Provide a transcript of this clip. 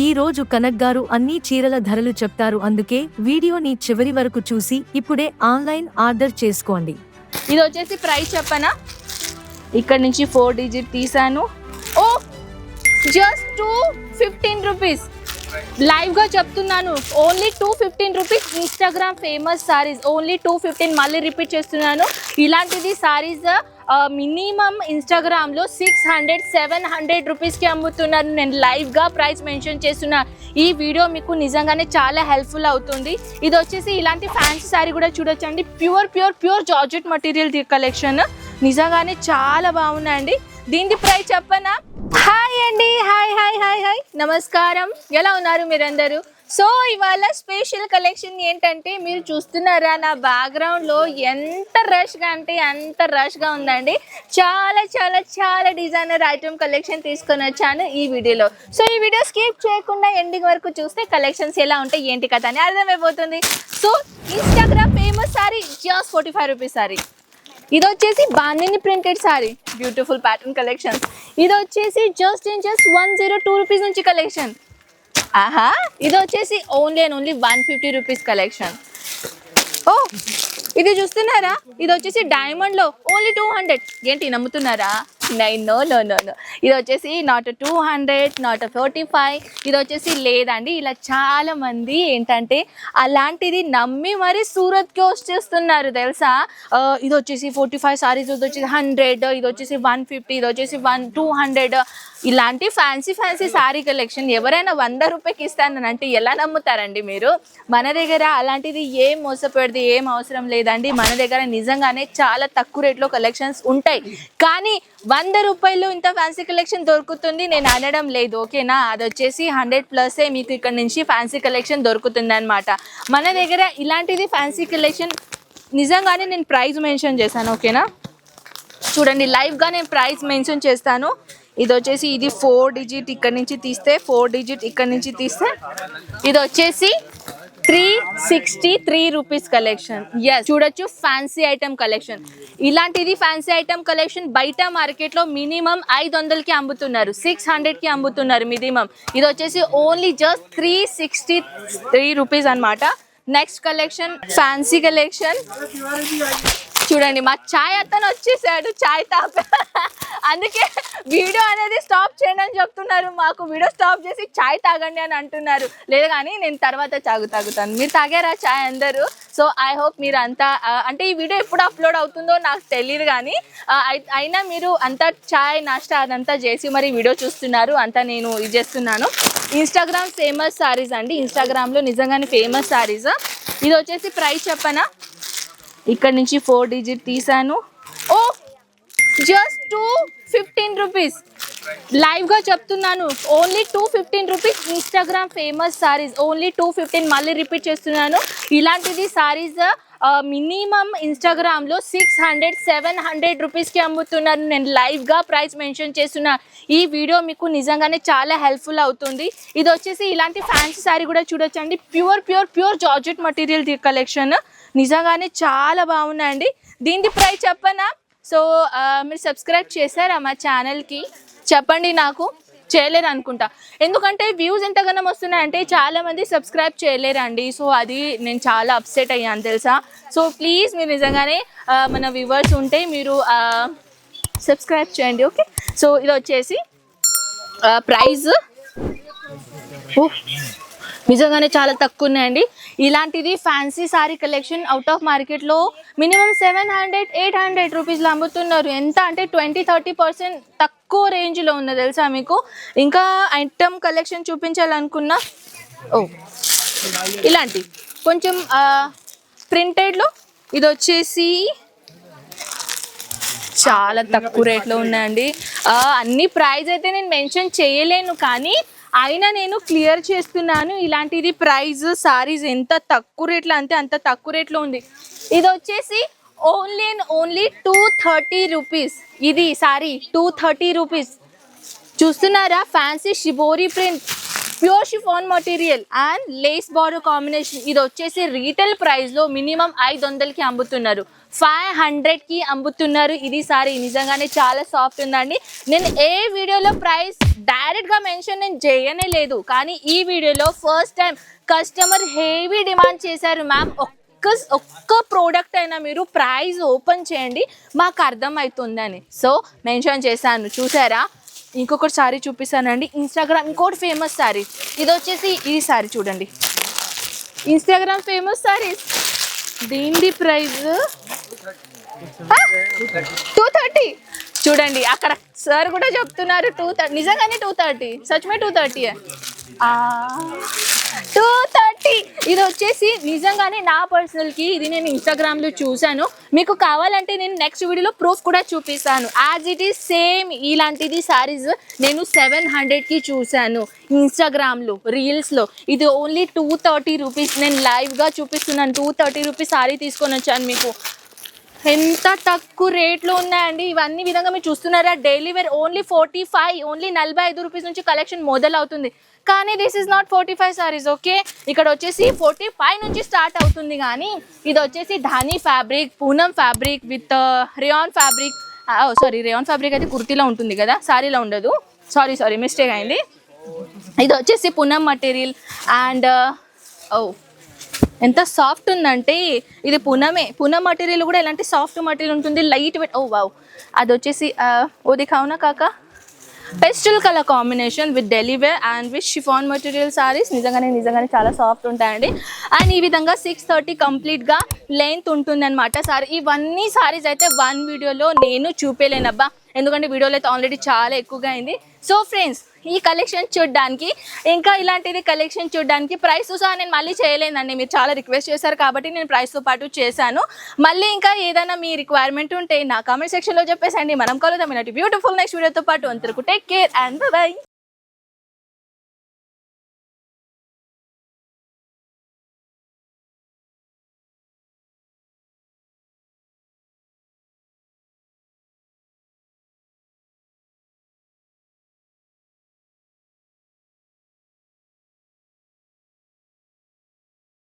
ఈ రోజు కనక్ గారు అన్ని చీరల ధరలు చెప్తారు, అందుకే వీడియోని చివరి వరకు చూసి ఇప్పుడే ఆన్లైన్ ఆర్డర్ చేసుకోండి. ఇది వచ్చేసి ప్రైస్ చెప్పనా, ఇక్కడ నుంచి 4 డిజిట్ తీసాను. ఓ జస్ట్ 215 రూపీస్, లైవ్ గా చెప్తున్నాను. Only 215 rupees. Instagram famous saris only 215. మళ్ళీ రిపీట్ చేస్తున్నాను, ఇలాంటిది సారీస్ మినిమం ఇన్స్టాగ్రామ్లో 600-700 రూపీస్కి అమ్ముతున్నారు. నేను లైవ్గా ప్రైస్ మెన్షన్ చేస్తున్నా. ఈ వీడియో మీకు నిజంగానే చాలా హెల్ప్ఫుల్ అవుతుంది. ఇది వచ్చేసి ఇలాంటి ఫ్యాన్సీ సారీ కూడా చూడొచ్చండి. ప్యూర్ జార్జెట్ మెటీరియల్ కలెక్షన్ నిజంగానే చాలా బాగున్నాయండి. దీని ప్రైస్ చెప్పనా? హాయ్ అండి, హాయ్ నమస్కారం, ఎలా ఉన్నారు మీరందరూ? సో ఇవాళ స్పెషల్ కలెక్షన్ ఏంటంటే, మీరు చూస్తున్నారా నా బ్యాక్గ్రౌండ్లో ఎంత రష్గా అంటే అంత రష్గా ఉందండి. చాలా డిజైనర్ ఐటమ్ కలెక్షన్ తీసుకొని వచ్చాను ఈ వీడియోలో. సో ఈ వీడియో స్కిప్ చేయకుండా ఎండింగ్ వరకు చూస్తే కలెక్షన్స్ ఎలా ఉంటాయి ఏంటి కదా అని అర్థమైపోతుంది. So Instagram famous sorry just 45 rupees sorry. ఇది వచ్చేసి bandhani printed sorry, beautiful pattern collection. ఇది వచ్చేసి జస్ట్ 102 రూపీస్ నుంచి కలెక్షన్. ఆహా, ఇది వచ్చేసి ఓన్లీ 150 రూపీస్ కలెక్షన్. ఓ ఇది చూస్తున్నారా, ఇది వచ్చేసి డైమండ్లో ఓన్లీ 200. ఏంటి నమ్ముతున్నారా? నో. ఇది వచ్చేసి నాట్ 200, నాట్ 45. ఇది వచ్చేసి లేదండి. ఇలా చాలా మంది ఏంటంటే అలాంటిది నమ్మి మరి సూరత్కి వచ్చేస్తున్నారు తెలుసా. ఇది వచ్చేసి 45 సారీస్, ఇది వచ్చేసి 100, ఇది వచ్చేసి 150, ఇది వచ్చేసి 200. ఇలాంటి ఫ్యాన్సీ సారీ కలెక్షన్ ఎవరైనా 100 రూపాయకి ఇస్తానంటే ఎలా నమ్ముతారండి మీరు? మన దగ్గర అలాంటిది ఏం మోసపెడితే ఏం అవసరం లేదండి. మన దగ్గర నిజంగానే చాలా తక్కువ రేట్లో కలెక్షన్స్ ఉంటాయి. కానీ 100 రూపాయలు ఇంత ఫ్యాన్సీ కలెక్షన్ దొరుకుతుంది నేను అనడం లేదు, ఓకేనా? అది వచ్చేసి 100+ మీకు ఇక్కడ నుంచి ఫ్యాన్సీ కలెక్షన్ దొరుకుతుంది అనమాట. మన దగ్గర ఇలాంటిది ఫ్యాన్సీ కలెక్షన్ నిజంగానే నేను ప్రైస్ మెన్షన్ చేశాను, ఓకేనా? చూడండి, లైవ్గా నేను ప్రైస్ మెన్షన్ చేస్తాను. ఇది వచ్చేసి ఇది 4 డిజిట్ ఇక్కడ నుంచి తీస్తే, 4 డిజిట్ ఇక్కడ నుంచి తీస్తే ఇది వచ్చేసి 363 రూపీస్ కలెక్షన్. ఎస్, చూడొచ్చు ఫ్యాన్సీ ఐటమ్ కలెక్షన్. ఇలాంటిది ఫ్యాన్సీ ఐటమ్ కలెక్షన్ బయట మార్కెట్లో మినిమం 500కి అమ్ముతున్నారు, 600కి అమ్ముతున్నారు మినిమం. ఇది వచ్చేసి ఓన్లీ జస్ట్ 363 రూపీస్ అనమాట. Next collection fancy collection. చూడండి, మా చాయ్ అతను వచ్చేసాడు, చాయ్ తాప. అందుకే వీడియో అనేది స్టాప్ చేయండి అని చెప్తున్నారు. మాకు వీడియో స్టాప్ చేసి చాయ్ తాగండి అని అంటున్నారు. లేదు కానీ నేను తర్వాత తాగుతాను. మీరు తాగారా చాయ్ అందరూ? సో ఐ హోప్ మీరు అంతా అంటే ఈ వీడియో ఎప్పుడు అప్లోడ్ అవుతుందో నాకు తెలియదు, కానీ అయినా మీరు అంతా చాయ్ నాష్టా అదంతా చేసి మరి వీడియో చూస్తున్నారు. అంతా నేను ఇది చేస్తున్నాను. ఇన్స్టాగ్రామ్ ఫేమస్ సారీస్ అండి, ఇన్స్టాగ్రామ్లో నిజంగానే ఫేమస్ సారీస్. ఇది వచ్చేసి ప్రైస్ చెప్పనా, ఇక్కడ నుంచి 4 డిజిట్ తీసాను. ఓ జస్ట్ 215 రూపీస్, లైవ్గా చెప్తున్నాను. Only 215 rupees. Instagram famous saris only 215. మళ్ళీ రిపీట్ చేస్తున్నాను, ఇలాంటిది సారీస్ మినిమం ఇన్స్టాగ్రామ్లో 600-700 రూపీస్కి అమ్ముతున్నారు. నేను లైవ్గా ప్రైస్ మెన్షన్ చేస్తున్నా. ఈ వీడియో మీకు నిజంగానే చాలా హెల్ప్ఫుల్ అవుతుంది. ఇది వచ్చేసి ఇలాంటి ఫ్యాన్సీ సారీ కూడా చూడొచ్చండి. ప్యూర్ జార్జెట్ మెటీరియల్ కలెక్షన్ నిజంగానే చాలా బాగున్నాయండి. దీని ప్రైస్ చెప్పనా? సో మీరు సబ్స్క్రైబ్ చేశారా మా ఛానల్కి? చెప్పండి, నాకు చేయలేరు అనుకుంటా. ఎందుకంటే వ్యూస్ ఎంతగానో వస్తున్నాయంటే చాలామంది సబ్స్క్రైబ్ చేయలేరండి. సో అది నేను చాలా అప్సెట్ అయ్యాను తెలుసా. సో ప్లీజ్ మీరు నిజంగానే మన వ్యూవర్స్ ఉంటే మీరు సబ్స్క్రైబ్ చేయండి, ఓకే? సో ఇది వచ్చేసి ప్రైస్ నిజంగానే చాలా తక్కువ ఉన్నాయండి. ఇలాంటిది fancy sorry collection out of మార్కెట్లో మినిమం 700-800 రూపీస్లో అమ్ముతున్నారు. ఎంత అంటే 20-30% తక్కువ రేంజ్లో ఉన్నది తెలుసా మీకు. ఇంకా ఐటమ్ కలెక్షన్ చూపించాలనుకున్నా, ఓ ఇలాంటి కొంచెం ప్రింటెడ్లో ఇది వచ్చేసి చాలా తక్కువ రేట్లో ఉన్నాయండి. అన్ని ప్రైస్ అయితే నేను మెన్షన్ చేయలేను, కానీ అయినా నేను క్లియర్ చేస్తున్నాను. ఇలాంటిది ప్రైస్ సారీస్ ఎంత తక్కువ రేట్లో అంటే అంత తక్కువ రేట్లో ఉంది. ఇది వచ్చేసి ఓన్లీ 230 రూపీస్. ఇది సారీ 230 రూపీస్. చూస్తున్నారా, fancy shibori print, pure chiffon material and lace border combination. ఇది వచ్చేసి రీటైల్ ప్రైస్లో మినిమం 500కి అమ్ముతున్నారు. 500కి అమ్ముతున్నారు ఇది సారీ. నిజంగానే చాలా సాఫ్ట్ ఉందండి. నేను ఏ వీడియోలో ప్రైస్ డైరెక్ట్గా మెన్షన్ నేను చేయనే లేదు, కానీ ఈ వీడియోలో first time customer heavy demand చేశారు, మ్యామ్ ఒక్క ప్రోడక్ట్ అయినా మీరు ప్రైస్ ఓపెన్ చేయండి మాకు అర్థమవుతుందని. సో మెన్షన్ చేశాను, చూసారా. ఇంకొకటి సారీ చూపిస్తానండి, ఇన్స్టాగ్రామ్ ఇంకోటి ఫేమస్ సారీ. ఇది వచ్చేసి ఈ సారీ చూడండి, ఇన్స్టాగ్రామ్ ఫేమస్ సారీస్. దీని ప్రైస్ 230. చూడండి అక్కడ సార్ కూడా చెప్తున్నారు 230. నిజంగానే 230, సచ్మే 230. 230. ఇది వచ్చేసి నిజంగానే నా పర్సనల్కి ఇది నేను ఇన్స్టాగ్రామ్లో చూశాను. మీకు కావాలంటే నేను నెక్స్ట్ వీడియోలో ప్రూఫ్ కూడా చూపిస్తాను. యాజ్ ఇట్ ఈస్ సేమ్ ఇలాంటిది సారీస్ నేను 700కి చూశాను ఇన్స్టాగ్రామ్లో రీల్స్లో. ఇది ఓన్లీ 230 రూపీస్. నేను లైవ్గా చూపిస్తున్నాను. 230 రూపీస్ సారీ తీసుకొని వచ్చాను. మీకు ఎంత తక్కువ రేట్లో ఉన్నాయండి ఇవన్నీ. విధంగా మీరు చూస్తున్నారా, daily wear only 45, only 45 rupees నుంచి కలెక్షన్ మొదలవుతుంది. కానీ this is not 45 saris, okay. ఇక్కడ వచ్చేసి 45 నుంచి స్టార్ట్ అవుతుంది. కానీ ఇది వచ్చేసి ధానీ fabric, Poonam fabric with rayon fabric. Sorry, rayon fabric అయితే కుర్తీలో ఉంటుంది కదా, సారీలో ఉండదు. సారీ మిస్టేక్ అయింది. ఇది వచ్చేసి పూనం మటీరియల్ అండ్ ఎంత సాఫ్ట్ ఉందంటే ఇది పూనం మటీరియల్ కూడా ఎలాంటి సాఫ్ట్ మటీరియల్ ఉంటుంది, లైట్ వెయిట్. వావ్. అది వచ్చేసి ఓ దిఖావునా కాకా, పెస్టల్ కలర్ కాంబినేషన్ విత్ డెలివేర్ and with chiffon material saris. నిజంగానే చాలా సాఫ్ట్ ఉంటాయండి. అండ్ ఈ విధంగా 630 కంప్లీట్గా లెంత్ ఉంటుంది అనమాట సారీ. ఇవన్నీ సారీస్ అయితే వన్ వీడియోలో నేను చూపేలేనబ్బా, ఎందుకంటే వీడియోలో అయితే ఆల్రెడీ చాలా ఎక్కువగా అయింది. సో ఫ్రెండ్స్, ఈ కలెక్షన్ చూడడానికి ఇంకా ఇలాంటిది కలెక్షన్ చూడడానికి ప్రైస్ సహా నేను మళ్ళీ చేయలేదండి. మీరు చాలా రిక్వెస్ట్ చేశారు కాబట్టి నేను ప్రైస్తో పాటు చేశాను. మళ్ళీ ఇంకా ఏదైనా మీ రిక్వైర్మెంట్ ఉంటే నా కామెంట్ సెక్షన్లో చెప్పేసండి. మనం కలుద్దాం ఇలాంటి బ్యూటిఫుల్ నెక్స్ట్ వీడియోతో పాటు. అంతవరకు టేక్ కేర్ అండ్ బై.